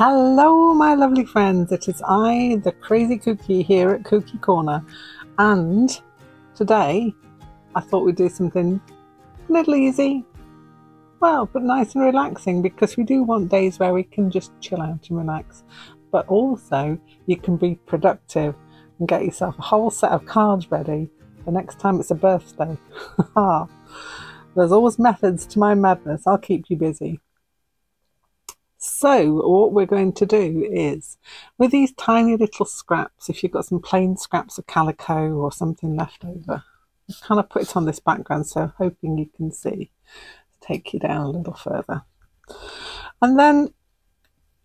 Hello my lovely friends, it is I, the crazy Kooky, here at Kooky Corner, and today I thought we'd do something a little easy, well, but nice and relaxing, because we do want days where we can just chill out and relax, but also you can be productive and get yourself a whole set of cards ready for next time it's a birthday. There's always methods to my madness. I'll keep you busy. So what we're going to do is, with these tiny little scraps, if you've got some plain scraps of calico or something left over, kind of put it on this background, so hoping you can see. Take you down a little further. And then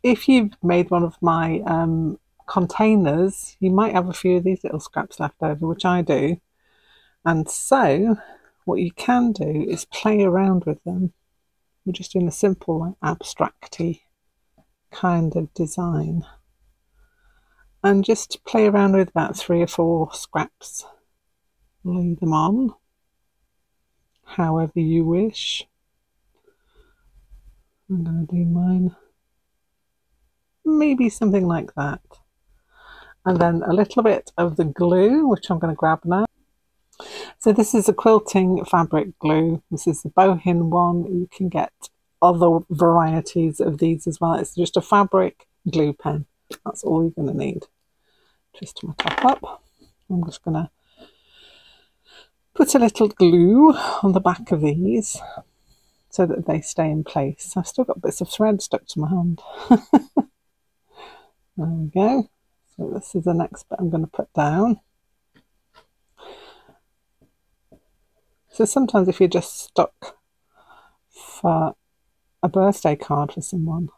if you've made one of my containers, you might have a few of these little scraps left over, which I do. And so what you can do is play around with them. We're just doing a simple, like, abstract-y kind of design, and just play around with about 3 or 4 scraps. Lay them on however you wish. I'm going to do mine maybe something like that, and then a little bit of the glue, which I'm going to grab now. So this is a quilting fabric glue. This is the bohin one. You can get other varieties of these as well. It's just a fabric glue pen. That's all you're going to need. Twist my top up. I'm just going to put a little glue on the back of these so that they stay in place. I've still got bits of thread stuck to my hand. There we go. So this is the next bit I'm going to put down. So sometimes if you're just stuck for a birthday card for someone,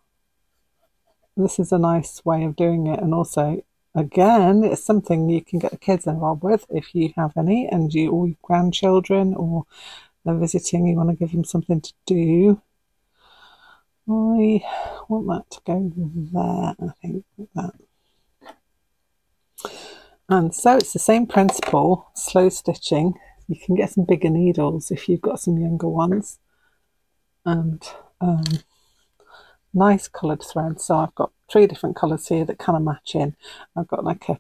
this is a nice way of doing it. And also, again, it's something you can get the kids involved with if you have any, and you, or your grandchildren, or they're visiting, you want to give them something to do. I want that to go there, I think, like that. And so it's the same principle, slow stitching. You can get some bigger needles if you've got some younger ones, and nice coloured thread. So I've got 3 different colours here that kind of match in. I've got like a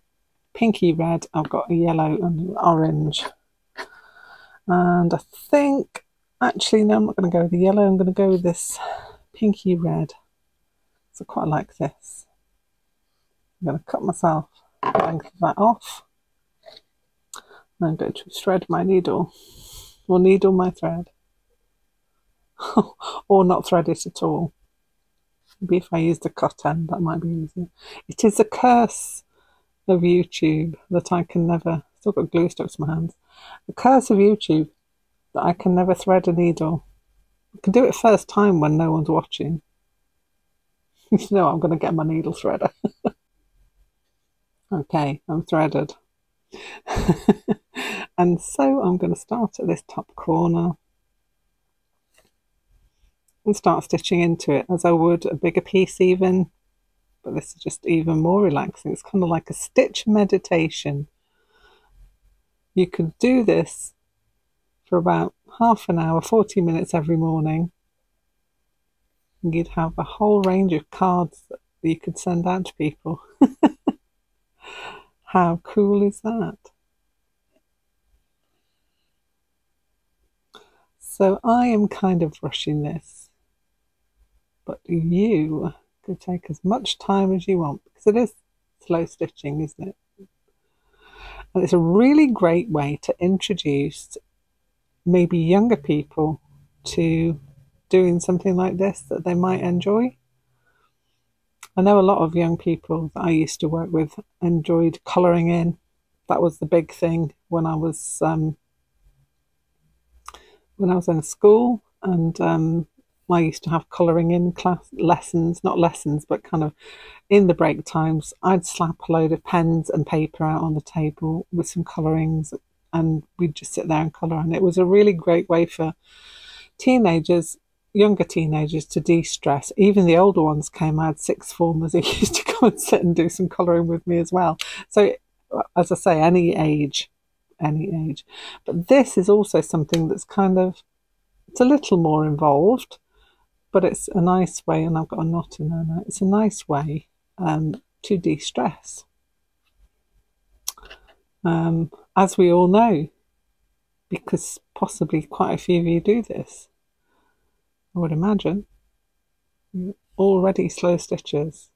pinky red, I've got a yellow and an orange, and I think, actually no, I'm not going to go with the yellow, I'm going to go with this pinky red. So I quite like this. I'm going to cut myself the length of that off. I'm going to thread my needle, or needle my thread, or not thread it at all. Maybe if I used a cut end, that might be easier. It is a curse of YouTube that I can never, still got glue stuck to my hands, the curse of YouTube that I can never thread a needle. I can do it first time when no one's watching. You know, I'm going to get my needle threader. Okay, I'm threaded. And so I'm going to start at this top corner and start stitching into it as I would a bigger piece even, but this is just even more relaxing. It's kind of like a stitch meditation. You could do this for about half an hour, 40 minutes every morning, and you'd have a whole range of cards that you could send out to people. How cool is that? So I am kind of rushing this, but you could take as much time as you want, because it is slow stitching, isn't it? And it's a really great way to introduce maybe younger people to doing something like this that they might enjoy. I know a lot of young people that I used to work with enjoyed colouring in. That was the big thing when I was in school, and I used to have colouring in class lessons, not lessons, but kind of in the break times. I'd slap a load of pens and paper out on the table with some colourings, and we'd just sit there and colour. And it was a really great way for teenagers, younger teenagers, to de-stress. Even the older ones came. I had 6th formers who used to come and sit and do some colouring with me as well. So, as I say, any age. But this is also something that's kind of, it's a little more involved, but it's a nice way, and I've got a knot in there now. It's a nice way to de-stress. As we all know, because possibly quite a few of you do this, I would imagine. You're already slow stitchers.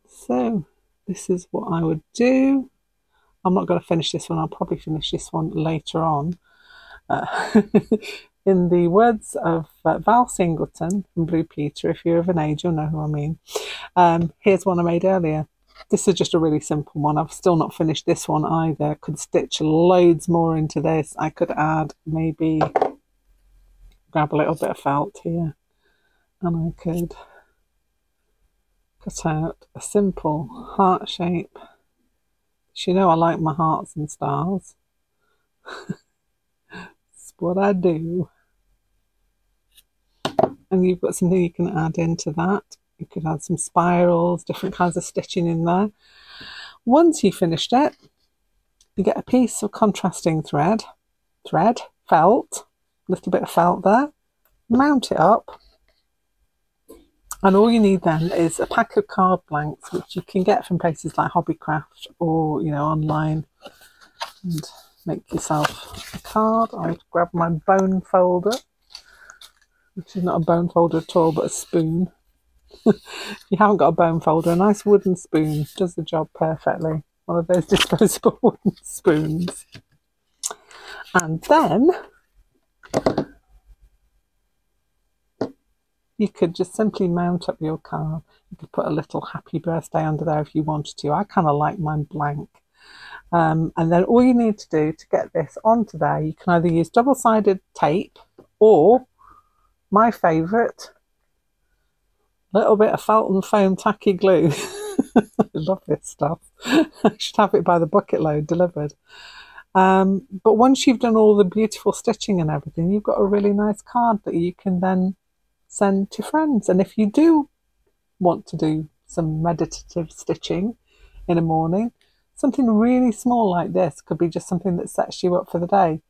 So this is what I would do. I'm not going to finish this one. I'll probably finish this one later on. In the words of Val Singleton from Blue Peter, if you're of an age, you'll know who I mean. Here's one I made earlier. This is just a really simple one. I've still not finished this one either. Could stitch loads more into this. I could add, maybe grab a little bit of felt here, and I could cut out a simple heart shape. You know I like my hearts and stars. That's what I do. And you've got something you can add into that. You could add some spirals, different kinds of stitching in there. Once you've finished it, you get a piece of contrasting thread, felt, a little bit of felt there, mount it up, and all you need then is a pack of card blanks, which you can get from places like Hobbycraft or, you know, online, and make yourself a card. I'd grab my bone folder, which is not a bone folder at all, but a spoon. If you haven't got a bone folder, a nice wooden spoon does the job perfectly. One of those disposable wooden spoons. And then you could just simply mount up your card. You could put a little happy birthday under there if you wanted to. I kind of like mine blank. And then all you need to do to get this onto there, you can either use double-sided tape or my favourite, little bit of felt and foam tacky glue. I love this stuff. I should have it by the bucket load delivered. But once you've done all the beautiful stitching and everything, you've got a really nice card that you can then send to friends. And if you do want to do some meditative stitching in a morning, something really small like this could be just something that sets you up for the day.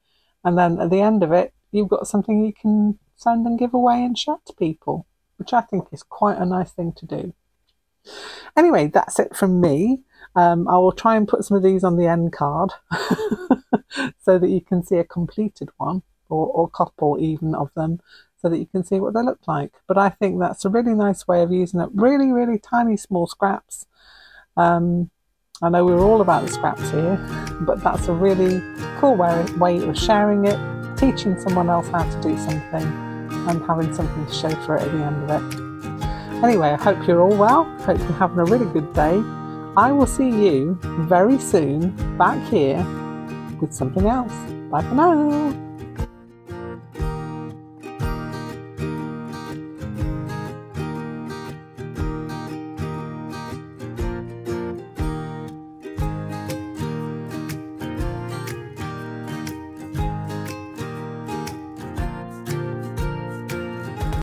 And then at the end of it, you've got something you can send and give away and share to people, which I think is quite a nice thing to do. Anyway, that's it from me. I will try and put some of these on the end card so that you can see a completed one, or a couple even of them, so that you can see what they look like. But I think that's a really nice way of using up really, really tiny small scraps. I know we're all about the scraps here, but that's a really cool way of sharing it, teaching someone else how to do something, and having something to show for it at the end of it. Anyway, I hope you're all well. Hope you're having a really good day. I will see you very soon back here with something else. Bye for now.